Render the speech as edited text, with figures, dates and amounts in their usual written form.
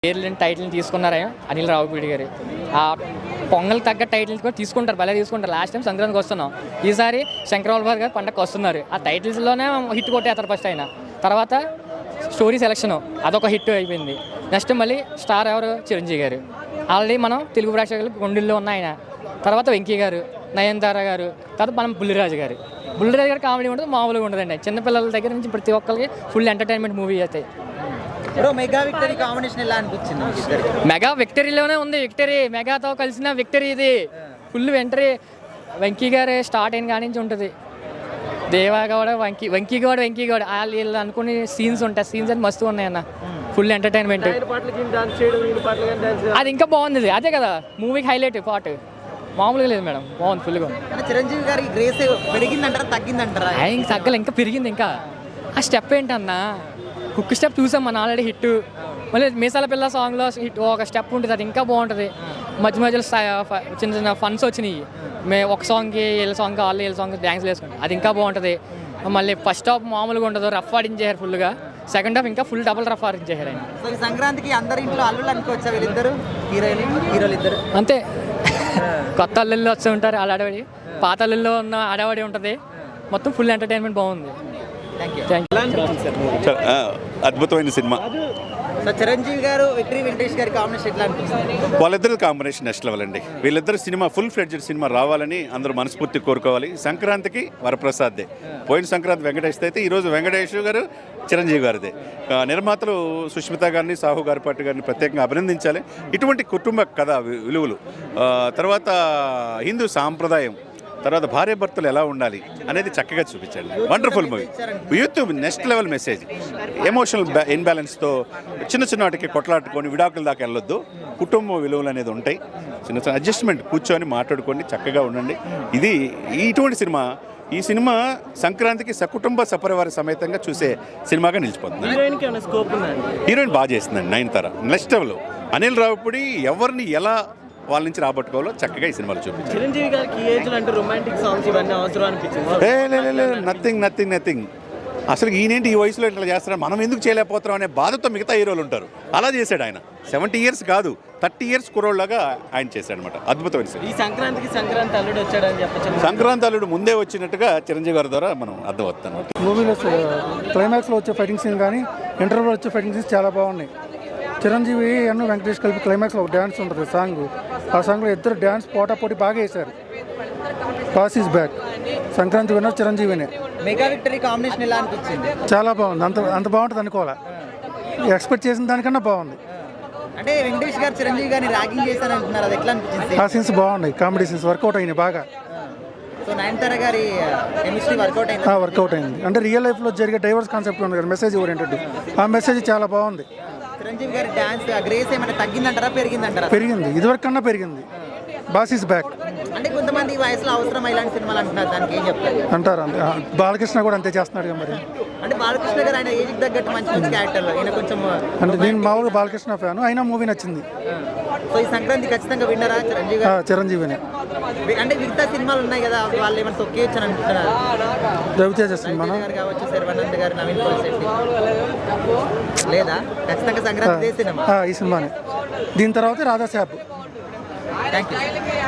పేర్లని టైటిల్ని తీసుకున్నారా అనిల్ రావిపూడి గారు. ఆ పొంగల్ తగ్గ టైటిల్స్ కూడా తీసుకుంటారు, భలే తీసుకుంటారు. లాస్ట్ టైం సంక్రాంతికి వస్తున్నాం, ఈసారి శంకరవరప్రసాద్ గారు పండగకి వస్తున్నారు. ఆ టైటిల్స్లోనే హిట్ కొట్టేస్తారు ఫస్ట్ ఆయన. తర్వాత స్టోరీ సెలక్షన్ అదొక హిట్ అయిపోయింది. నెక్స్ట్ మళ్ళీ స్టార్ ఎవరు, చిరంజీవి గారు. ఆల్రెడీ మనం తెలుగు ప్రేక్షకులు గుండెల్లో ఉన్న ఆయన. తర్వాత వెంకీ గారు, నయనతార గారు, తర్వాత మనం బుల్లిరాజు గారు. బుల్లిరాజు గారు కామెడీ ఉంటుంది, మామూలుగా ఉండదండి. చిన్నపిల్లల దగ్గర నుంచి ప్రతి ఒక్కరికి ఫుల్ ఎంటర్టైన్మెంట్ మూవీ అవుతాయి. మెగా విక్టరీ కాంబినేషన్ ఎలా అనిపించింది? మెగా విక్టరీలోనే ఉంది. విక్టరీ మెగాతో కలిసిన విక్టరీ ఇది. Full victory. వెంకీ గారు స్టార్ట్ అయిన కాడి నుంచి ఉంటుంది. దేవాగౌడ, వెంకీ గౌడ వీళ్ళు అనుకునే సీన్స్ ఉంటాయి. సీన్స్ అని మస్తు ఉన్నాయి అన్న. Full entertainment. అది ఇంకా బాగుంది. అదే కదా మూవీకి హైలైట్ పార్ట్. మామూలుగా లేదు మేడం, బాగుంది ఫుల్గా. చిరంజీవి గారి గ్రేస్ పెరిగిందంటారా తగ్గిందంటారా? ఇంకా తగ్గలే, ఇంకా పెరిగింది. ఇంకా ఆ స్టెప్ ఏంటన్నా, కుక్ స్టెప్ చూసాం మన ఆల్రెడీ హిట్. మళ్ళీ మీసాల పిల్ల సాంగ్లో హిట్ ఒక స్టెప్ ఉంటుంది, అది ఇంకా బాగుంటుంది. మధ్య మధ్యలో చిన్న చిన్న ఫన్స్ వచ్చినాయి. ఒక సాంగ్కి వీళ్ళ సాంగ్ వీళ్ళ సాంగ్ డ్యాన్స్ వేసుకుంటాం, అది ఇంకా బాగుంటుంది. మళ్ళీ ఫస్ట్ హాఫ్ మామూలుగా ఉండదు, రఫ్ ఆడించేశారు ఫుల్గా. సెకండ్ హాఫ్ ఇంకా ఫుల్ డబుల్ రఫ్ ఆడించేశారు ఆయన. సో ఈ సంక్రాంతికి అందరి ఇంట్లో అల్లుళ్ళు అనుకోవచ్చా వీళ్ళిద్దరు హీరోలు ఇద్దరు? అంతే, కొత్త అల్లుల్లో వస్తూ ఉంటారు వాళ్ళ అడవడి, పాత అల్లుల్లో ఉన్న అడవడి ఉంటుంది. మొత్తం ఫుల్ ఎంటర్టైన్మెంట్ బాగుంది. అద్భుతమైన సినిమా. సో చిరంజీవి గారు విక్టరీ వెంకటేష్ గారి కాంబినేషన్ ఎట్లా అనిపిస్తుంది? వాళ్ళిద్దరు కాంబినేషన్ నెక్స్ట్ లెవెల్ అండి. వీళ్ళిద్దరు సినిమా ఫుల్ ఫ్లెడ్జెడ్ సినిమా రావాలని అందరూ మనస్ఫూర్తి కోరుకోవాలి. సంక్రాంతికి వరప్రసాద్దే, పోయిన సంక్రాంతి వెంకటేష్ అయితే ఈరోజు వెంకటేష్ గారు చిరంజీవి గారిదే. నిర్మాతలు సుష్మిత గారిని, సాహు గారిపాటి గారిని ప్రత్యేకంగా అభినందించాలి. ఇటువంటి కుటుంబ కథ విలువలు, తర్వాత హిందూ సాంప్రదాయం, తర్వాత భార్యాభర్తలు ఎలా ఉండాలి అనేది చక్కగా చూపించండి. Wonderful movie. Youth next level message. Emotional ఇన్బ్యాలెన్స్తో చిన్న చిన్న వాటికి కొట్లాడుకొని విడాకుల దాకా వెళ్ళొద్దు. కుటుంబ విలువలు అనేది ఉంటాయి. చిన్న చిన్న అడ్జస్ట్మెంట్ కూర్చొని మాట్లాడుకొని చక్కగా ఉండండి. ఇది ఇటువంటి సినిమా. ఈ సినిమా సంక్రాంతికి సకుటుంబ సపరివార సమేతంగా చూసే సినిమాగా నిలిచిపోతుంది. హీరోయిన్ బాగా చేస్తుందండి నయనతార. Next level. అనిల్ రావిపూడి ఎవరిని ఎలా వాళ్ళ నుంచి రాబట్టుకోవాలో చక్కగా ఈ సినిమాలో చూపించారు. చిరంజీవి గారికి ఏజ్ అంటే రొమాంటిక్ సాంగ్స్ ఇవన్నీ అవసరం అనిపించింది. నథింగ్. అసలు ఈయనేంటి ఈ వయసులో ఇట్లా చేస్తారు, మనం ఎందుకు చేయలేకపోతున్నాం అనే బాధతో మిగతా హీరోలు ఉంటారు. అలా చేశాడు ఆయన. 70 years కాదు, 30 years కుర్రోళ్ళగా ఆయన చేశాడు అనమాట. అద్భుతమైన సినిమా. ఈ సంక్రాంతి అల్లుడు వచ్చాడని చెప్పచ్చు. సంక్రాంతి అల్లుడు ముందే వచ్చినట్టుగా చిరంజీవి గారి ద్వారా మనం అర్థమవుతాం. మూవీలో క్లైమాక్స్లో వచ్చే ఫైటింగ్ సీన్ కానీ ఇంటర్వ్యూలో వచ్చే ఫైటింగ్ సీన్స్ చాలా బాగున్నాయి. చిరంజీవి అన్ను వెంకటేష్ కలిపి క్లైమాక్స్లో ఒక డ్యాన్స్ ఉంటుంది సాంగ్. ఆ సాంగ్లో ఇద్దరు డ్యాన్స్ పోటాపోటీ బాగా వేశారు. Boss is back. Sankranti winner చిరంజీవినే. మెగా విక్టరీ కాంబినేషన్ ఎలా అనిపించింది? చాలా బాగుంది. అంత బాగుంటుంది అనుకోవాలా, ఎక్స్పెక్ట్ చేసిన దానికన్నా బాగుంది. అంటే వెంకటేష్ గారు చిరంజీవి గారిని ర్యాగింగ్ చేశారు అంటున్నారు, అది ఎట్లా అనిపించింది? ఆ సీన్స్ బాగున్నాయి, కామెడీ సీన్స్ వర్కౌట్ అయినాయి బాగా. సో నయనతార గారి కెమిస్ట్రీ వర్కౌట్ అయింది. అంటే రియల్ లైఫ్లో జరిగే డైవర్స్ కాన్సెప్ట్ ఉంది కదా, మెసేజ్ ఓరియంటెడ్. ఆ మెసేజ్ చాలా బాగుంది. చిరంజీవి గారి డాన్స్ గ్రేస్ ఏమైనా తగ్గిందంటారా పెరిగిందంటారా? పెరిగింది, ఇదివరకు కన్నా పెరిగింది. Boss is back. అంటే కొంతమంది ఈ వయసులో అవసరం ఇలాంటి సినిమాలు అంటున్నారు, దానికి ఏం చెప్తారు? అంటారు. బాలకృష్ణ కూడా అంతే చేస్తున్నాడు కదా మరి. అంటే బాలకృష్ణ గారు ఆయన ఏజ్కి తగ్గట్టు మంచి క్యారెక్టర్లో ఈయన కొంచెం. అంటే నేను మామూలుగా బాలకృష్ణ ఫ్యాను, అయినా మూవీ నచ్చింది. సో ఈ సంక్రాంతి ఖచ్చితంగా విన్నరా చిరంజీవి గారు? చిరంజీవినే. అంటే మిగతా సినిమాలు ఉన్నాయి కదా, వాళ్ళు ఏమైనా తొక్కేయచ్చు అని అంటున్నారు. రవితేజ సినిమా కావచ్చు, శర్వానంద్ గారు, నవీన్ పోలిశెట్టి లేదా? ఖచ్చితంగా సంక్రాంతి సినిమా ఈ సినిమానే. దీని తర్వాత రాధా సాబ్. Thank you.